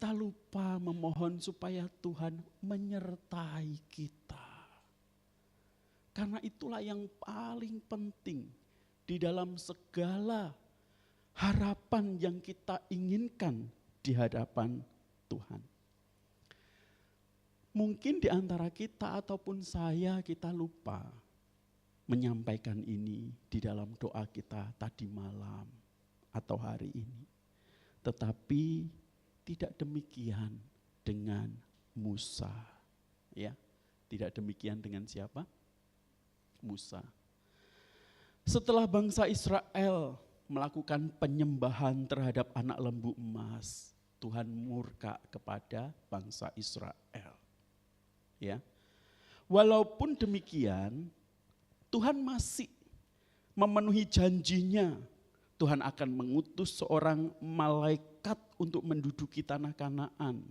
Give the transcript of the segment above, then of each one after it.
kita lupa memohon supaya Tuhan menyertai kita. Karena itulah yang paling penting di dalam segala harapan yang kita inginkan di hadapan Tuhan. Mungkin di antara kita ataupun kita lupa menyampaikan ini di dalam doa kita tadi malam atau hari ini. Tetapi tidak demikian dengan Musa. Ya, tidak demikian dengan siapa? Musa. Setelah bangsa Israel melakukan penyembahan terhadap anak lembu emas, Tuhan murka kepada bangsa Israel. Ya. Walaupun demikian, Tuhan masih memenuhi janjinya. Tuhan akan mengutus seorang malaikat untuk menduduki tanah Kanaan.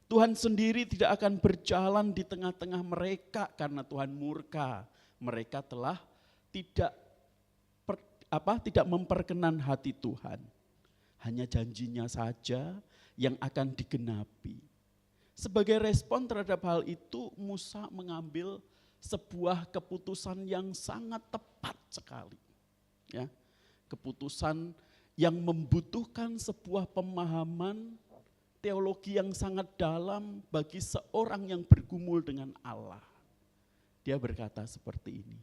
Tuhan sendiri tidak akan berjalan di tengah-tengah mereka karena Tuhan murka. Mereka telah tidak memperkenan hati Tuhan. Hanya janjinya saja yang akan digenapi. Sebagai respon terhadap hal itu, Musa mengambil sebuah keputusan yang sangat tepat sekali. Ya, keputusan yang membutuhkan sebuah pemahaman teologi yang sangat dalam bagi seorang yang bergumul dengan Allah. Dia berkata seperti ini,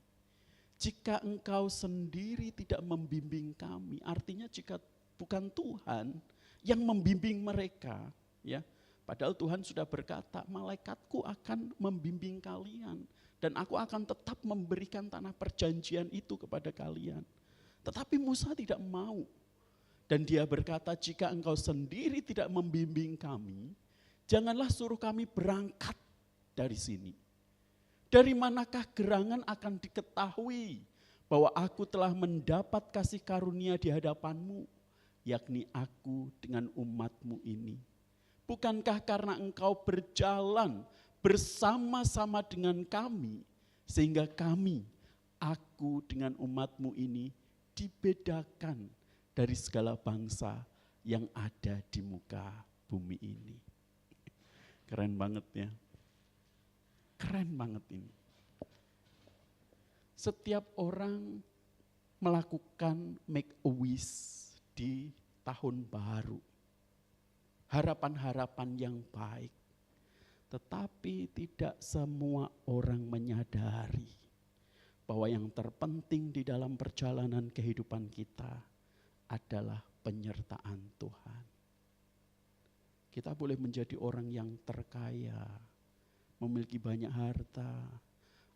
jika engkau sendiri tidak membimbing kami, artinya jika bukan Tuhan yang membimbing mereka, ya. Padahal Tuhan sudah berkata, malaikatku akan membimbing kalian dan aku akan tetap memberikan tanah perjanjian itu kepada kalian. Tetapi Musa tidak mau. Dan dia berkata, jika engkau sendiri tidak membimbing kami, janganlah suruh kami berangkat dari sini. Dari manakah gerangan akan diketahui bahwa aku telah mendapat kasih karunia di hadapanmu, yakni aku dengan umatmu ini. Bukankah karena engkau berjalan bersama-sama dengan kami, sehingga aku dengan umatmu ini dibedakan dari segala bangsa yang ada di muka bumi ini. Keren banget ya. Keren banget ini. Setiap orang melakukan make a wish di tahun baru. Harapan-harapan yang baik. Tetapi tidak semua orang menyadari bahwa yang terpenting di dalam perjalanan kehidupan kita adalah penyertaan Tuhan. Kita boleh menjadi orang yang terkaya, memiliki banyak harta,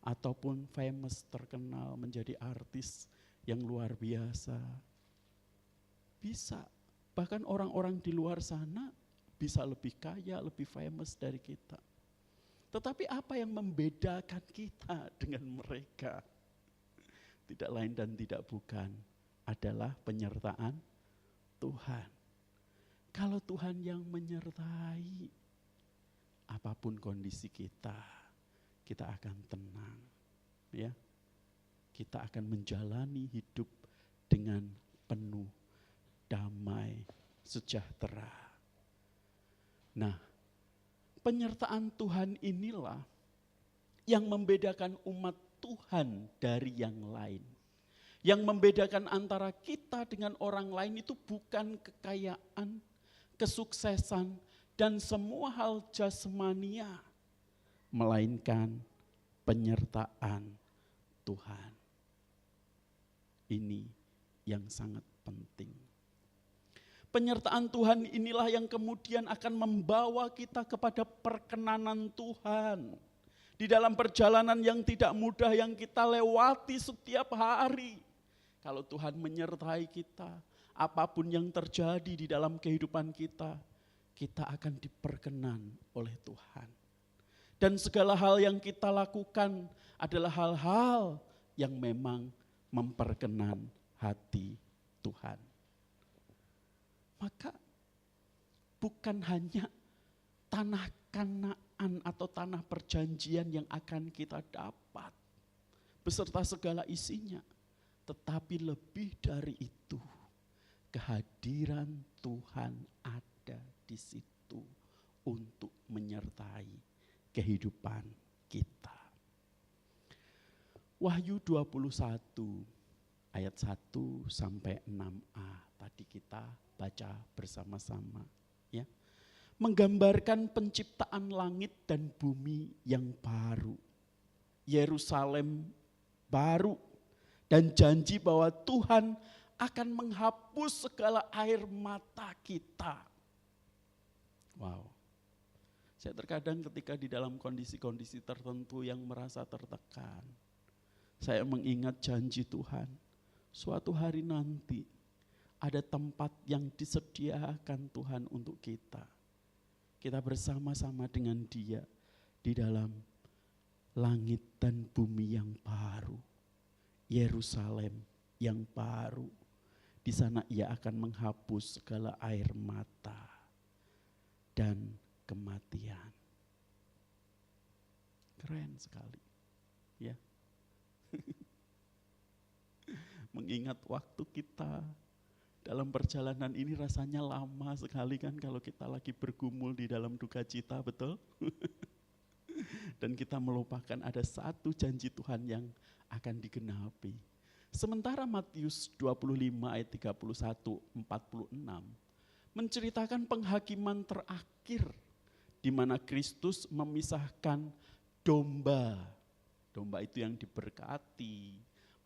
ataupun famous, terkenal, menjadi artis yang luar biasa. Bisa, bahkan orang-orang di luar sana bisa lebih kaya, lebih famous dari kita. Tetapi apa yang membedakan kita dengan mereka? Tidak lain dan tidak bukan adalah penyertaan Tuhan. Kalau Tuhan yang menyertai, apapun kondisi kita akan tenang. Ya, kita akan menjalani hidup dengan penuh damai, sejahtera. Nah, penyertaan Tuhan inilah yang membedakan umat Tuhan dari yang lain. Yang membedakan antara kita dengan orang lain itu bukan kekayaan, kesuksesan, dan semua hal jasmania, melainkan penyertaan Tuhan. Ini yang sangat penting. Penyertaan Tuhan inilah yang kemudian akan membawa kita kepada perkenanan Tuhan. Di dalam perjalanan yang tidak mudah yang kita lewati setiap hari. Kalau Tuhan menyertai kita, apapun yang terjadi di dalam kehidupan kita akan diperkenan oleh Tuhan. Dan segala hal yang kita lakukan adalah hal-hal yang memang memperkenan hati Tuhan. Maka bukan hanya tanah Kanaan atau tanah perjanjian yang akan kita dapat beserta segala isinya, tetapi lebih dari itu, kehadiran Tuhan ada di situ menyertai kehidupan kita. Wahyu 21 ayat 1 sampai 6a tadi kita baca bersama-sama, ya. Menggambarkan penciptaan langit dan bumi yang baru, Yerusalem baru, dan janji bahwa Tuhan akan menghapus segala air mata kita. Wow. Saya terkadang ketika di dalam kondisi-kondisi tertentu yang merasa tertekan, saya mengingat janji Tuhan. Suatu hari nanti ada tempat yang disediakan Tuhan untuk kita. Kita bersama-sama dengan Dia di dalam langit dan bumi yang baru, Yerusalem yang baru. Di sana Ia akan menghapus segala air mata dan kematian. Keren sekali, ya. Mengingat waktu kita dalam perjalanan ini rasanya lama sekali kan kalau kita lagi bergumul di dalam duka cita, betul? Dan kita melupakan ada satu janji Tuhan yang akan digenapi. Sementara Matius 25 ayat 31-46 menceritakan penghakiman terakhir di mana Kristus memisahkan domba. Domba itu yang diberkati,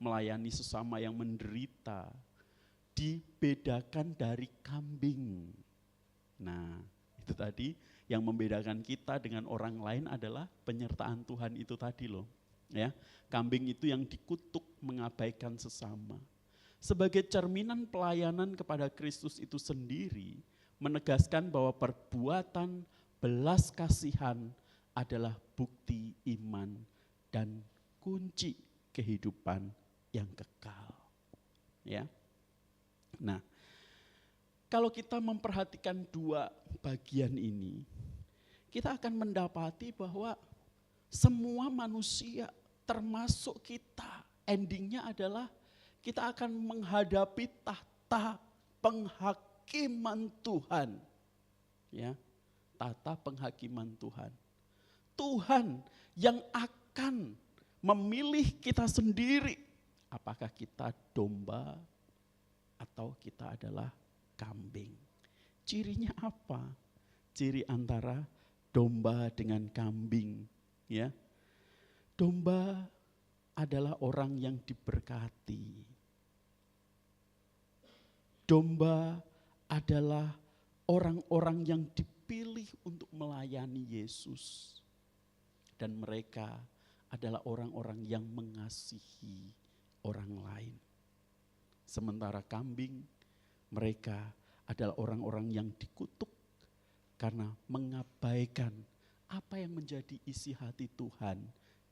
melayani sesama yang menderita, dibedakan dari kambing. Nah, itu tadi yang membedakan kita dengan orang lain adalah penyertaan Tuhan itu tadi loh. Ya, kambing itu yang dikutuk, mengabaikan sesama. Sebagai cerminan pelayanan kepada Kristus itu sendiri, menegaskan bahwa perbuatan belas kasihan adalah bukti iman dan kunci kehidupan yang kekal. Ya. Nah, kalau kita memperhatikan dua bagian ini, kita akan mendapati bahwa semua manusia termasuk kita, endingnya adalah kita akan menghadapi tahta penghakiman Tuhan. Ya, tahta penghakiman Tuhan. Tuhan yang akan memilih kita sendiri, apakah kita domba atau kita adalah kambing. Cirinya apa? Ciri antara domba dengan kambing, ya. Domba adalah orang yang diberkati. Domba adalah orang-orang yang dipilih untuk melayani Yesus. Dan mereka adalah orang-orang yang mengasihi orang lain. Sementara kambing, mereka adalah orang-orang yang dikutuk karena mengabaikan apa yang menjadi isi hati Tuhan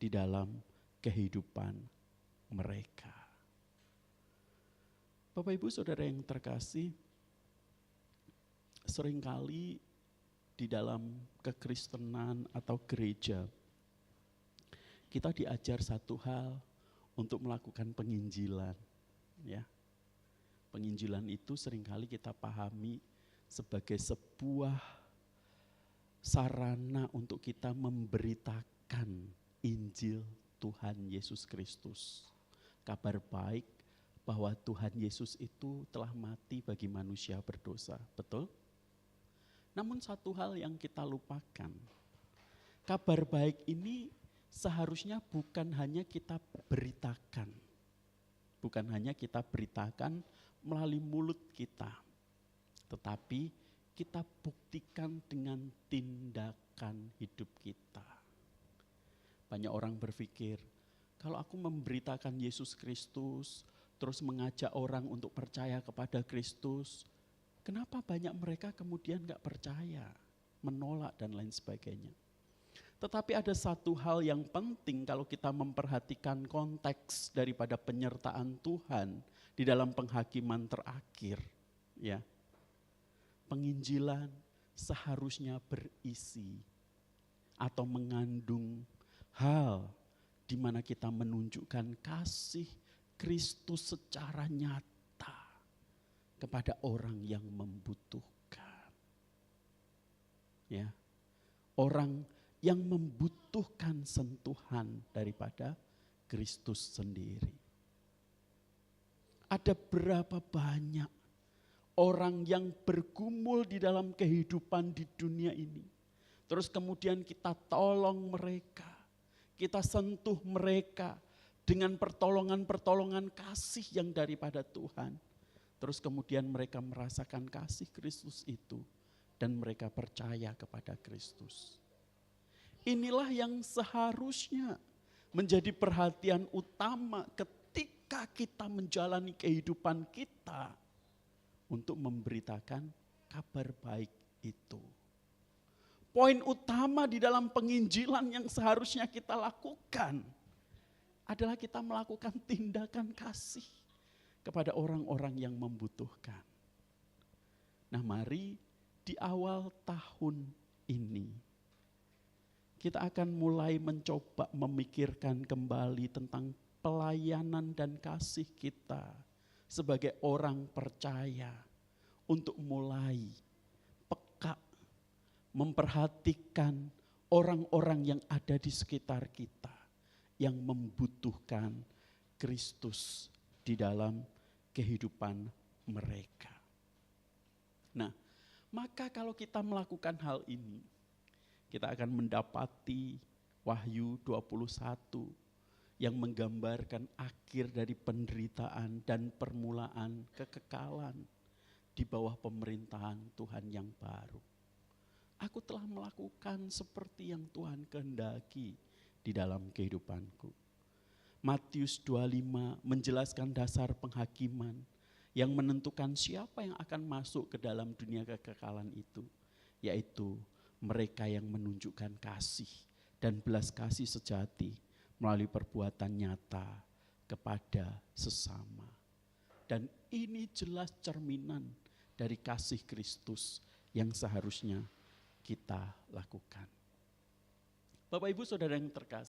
di dalam kehidupan mereka. Bapak Ibu Saudara yang terkasih, seringkali di dalam kekristenan atau gereja, kita diajar satu hal untuk melakukan penginjilan. Ya. Penginjilan itu seringkali kita pahami sebagai sebuah sarana untuk kita memberitakan Injil Tuhan Yesus Kristus. Kabar baik bahwa Tuhan Yesus itu telah mati bagi manusia berdosa, betul? Namun satu hal yang kita lupakan, kabar baik ini seharusnya bukan hanya kita beritakan. Bukan hanya kita beritakan melalui mulut kita, tetapi kita buktikan dengan tindakan hidup kita. Banyak orang berpikir, kalau aku memberitakan Yesus Kristus, terus mengajak orang untuk percaya kepada Kristus, kenapa banyak mereka kemudian gak percaya, menolak dan lain sebagainya. Tetapi ada satu hal yang penting kalau kita memperhatikan konteks daripada penyertaan Tuhan di dalam penghakiman terakhir. Ya, penginjilan seharusnya berisi atau mengandung hal di mana kita menunjukkan kasih Kristus secara nyata kepada orang yang membutuhkan. Ya, orang yang membutuhkan sentuhan daripada Kristus sendiri. Ada berapa banyak orang yang bergumul di dalam kehidupan di dunia ini. Terus kemudian kita tolong mereka, kita sentuh mereka dengan pertolongan-pertolongan kasih yang daripada Tuhan. Terus kemudian mereka merasakan kasih Kristus itu dan mereka percaya kepada Kristus. Inilah yang seharusnya menjadi perhatian utama ketika kita menjalani kehidupan kita untuk memberitakan kabar baik itu. Poin utama di dalam penginjilan yang seharusnya kita lakukan adalah kita melakukan tindakan kasih kepada orang-orang yang membutuhkan. Nah, mari di awal tahun ini kita akan mulai mencoba memikirkan kembali tentang pelayanan dan kasih kita sebagai orang percaya untuk mulai peka memperhatikan orang-orang yang ada di sekitar kita yang membutuhkan Kristus di dalam kehidupan mereka. Nah, maka kalau kita melakukan hal ini, kita akan mendapati Wahyu 21 yang menggambarkan akhir dari penderitaan dan permulaan kekekalan di bawah pemerintahan Tuhan yang baru. Aku telah melakukan seperti yang Tuhan kehendaki di dalam kehidupanku. Matius 25 menjelaskan dasar penghakiman yang menentukan siapa yang akan masuk ke dalam dunia kekekalan itu, yaitu mereka yang menunjukkan kasih dan belas kasih sejati melalui perbuatan nyata kepada sesama. Dan ini jelas cerminan dari kasih Kristus yang seharusnya kita lakukan. Bapak Ibu Saudara yang terkasih,